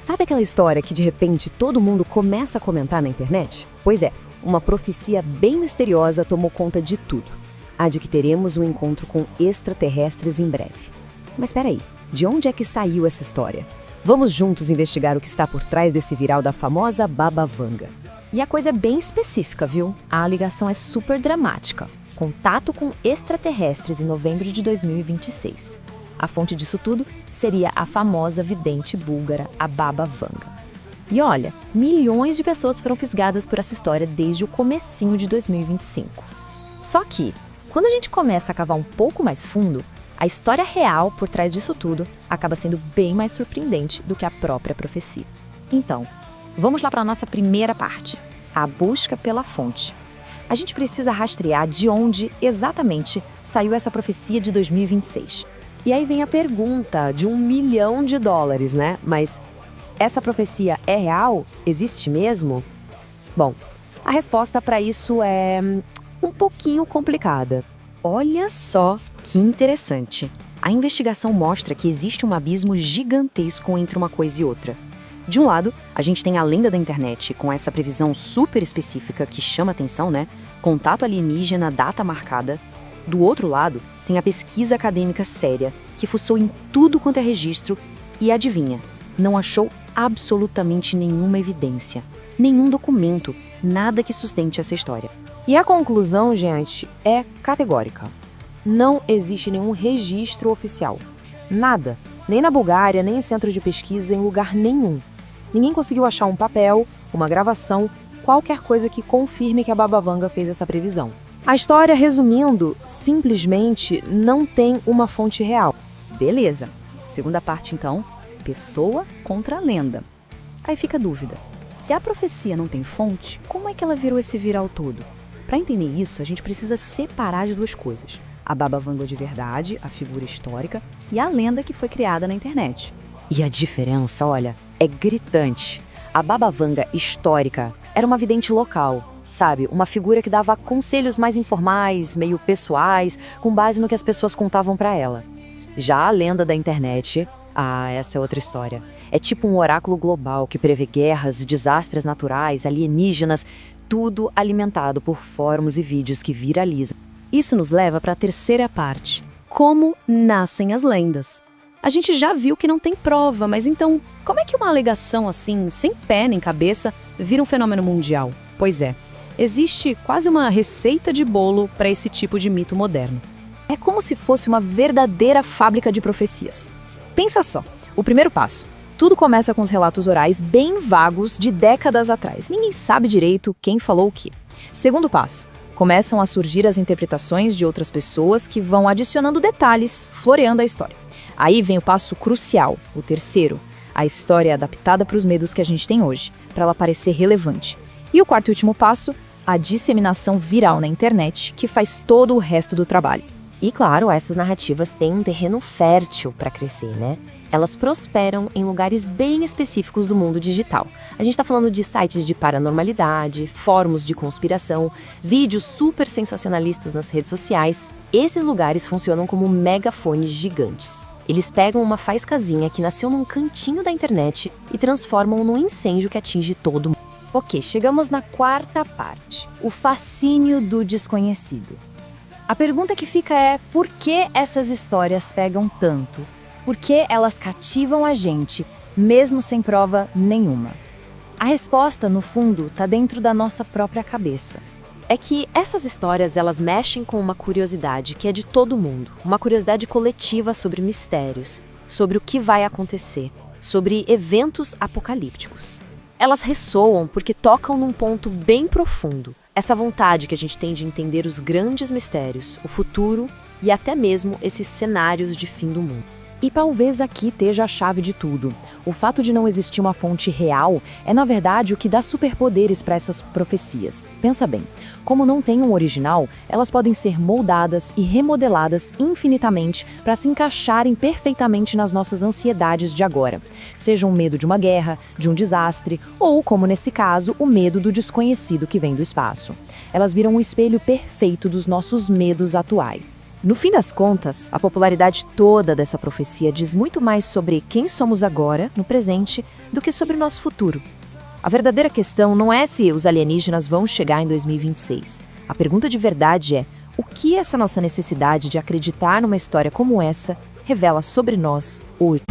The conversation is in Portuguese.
Sabe aquela história que de repente todo mundo começa a comentar na internet? Pois é, uma profecia bem misteriosa tomou conta de tudo. A de que teremos um encontro com extraterrestres em breve. Mas espera aí, de onde é que saiu essa história? Vamos juntos investigar o que está por trás desse viral da famosa Baba Vanga. E a coisa é bem específica, viu? A ligação é super dramática. Contato com extraterrestres em novembro de 2026. A fonte disso tudo seria a famosa vidente búlgara, a Baba Vanga. E olha, milhões de pessoas foram fisgadas por essa história desde o comecinho de 2025. Só que, quando a gente começa a cavar um pouco mais fundo, a história real por trás disso tudo acaba sendo bem mais surpreendente do que a própria profecia. Então, vamos lá para a nossa primeira parte, a busca pela fonte. A gente precisa rastrear de onde exatamente saiu essa profecia de 2026. E aí vem a pergunta de $1 milhão, né? Mas essa profecia é real? Existe mesmo? Bom, a resposta para isso é um pouquinho complicada. Olha só que interessante. A investigação mostra que existe um abismo gigantesco entre uma coisa e outra. De um lado, a gente tem a lenda da internet, com essa previsão super específica que chama atenção, né? Contato alienígena, data marcada. Do outro lado, tem a pesquisa acadêmica séria, que fuçou em tudo quanto é registro e, adivinha, não achou absolutamente nenhuma evidência, nenhum documento, nada que sustente essa história. E a conclusão, gente, é categórica. Não existe nenhum registro oficial. Nada. Nem na Bulgária, nem em centro de pesquisa, em lugar nenhum. Ninguém conseguiu achar um papel, uma gravação, qualquer coisa que confirme que a Baba Vanga fez essa previsão. A história, resumindo, simplesmente não tem uma fonte real. Beleza. Segunda parte, então, pessoa contra lenda. Aí fica a dúvida. Se a profecia não tem fonte, como é que ela virou esse viral todo? Para entender isso, a gente precisa separar de duas coisas. A Baba Vanga de verdade, a figura histórica, e a lenda que foi criada na internet. E a diferença, olha, é gritante. A Baba Vanga histórica era uma vidente local, sabe? Uma figura que dava conselhos mais informais, meio pessoais, com base no que as pessoas contavam para ela. Já a lenda da internet, essa é outra história. É tipo um oráculo global que prevê guerras, desastres naturais, alienígenas, tudo alimentado por fóruns e vídeos que viralizam. Isso nos leva para a terceira parte. Como nascem as lendas? A gente já viu que não tem prova, mas então, como é que uma alegação assim, sem pé nem cabeça, vira um fenômeno mundial? Pois é, existe quase uma receita de bolo para esse tipo de mito moderno. É como se fosse uma verdadeira fábrica de profecias. Pensa só, o primeiro passo. Tudo começa com os relatos orais bem vagos de décadas atrás. Ninguém sabe direito quem falou o quê. Segundo passo. Começam a surgir as interpretações de outras pessoas que vão adicionando detalhes, floreando a história. Aí vem o passo crucial, o terceiro. A história é adaptada para os medos que a gente tem hoje, para ela parecer relevante. E o quarto e último passo, a disseminação viral na internet, que faz todo o resto do trabalho. E claro, essas narrativas têm um terreno fértil para crescer, né? Elas prosperam em lugares bem específicos do mundo digital. A gente está falando de sites de paranormalidade, fóruns de conspiração, vídeos super sensacionalistas nas redes sociais. Esses lugares funcionam como megafones gigantes. Eles pegam uma faiscazinha que nasceu num cantinho da internet e transformam num incêndio que atinge todo mundo. Ok, chegamos na quarta parte, o fascínio do desconhecido. A pergunta que fica é, por que essas histórias pegam tanto? Por que elas cativam a gente, mesmo sem prova nenhuma? A resposta, no fundo, está dentro da nossa própria cabeça. É que essas histórias, elas mexem com uma curiosidade que é de todo mundo. Uma curiosidade coletiva sobre mistérios, sobre o que vai acontecer, sobre eventos apocalípticos. Elas ressoam porque tocam num ponto bem profundo. Essa vontade que a gente tem de entender os grandes mistérios, o futuro e até mesmo esses cenários de fim do mundo. E talvez aqui esteja a chave de tudo. O fato de não existir uma fonte real é, na verdade, o que dá superpoderes para essas profecias. Pensa bem, como não tem um original, elas podem ser moldadas e remodeladas infinitamente para se encaixarem perfeitamente nas nossas ansiedades de agora. Seja um medo de uma guerra, de um desastre, ou, como nesse caso, o medo do desconhecido que vem do espaço. Elas viram um espelho perfeito dos nossos medos atuais. No fim das contas, a popularidade toda dessa profecia diz muito mais sobre quem somos agora, no presente, do que sobre o nosso futuro. A verdadeira questão não é se os alienígenas vão chegar em 2026. A pergunta de verdade é: o que essa nossa necessidade de acreditar numa história como essa revela sobre nós hoje?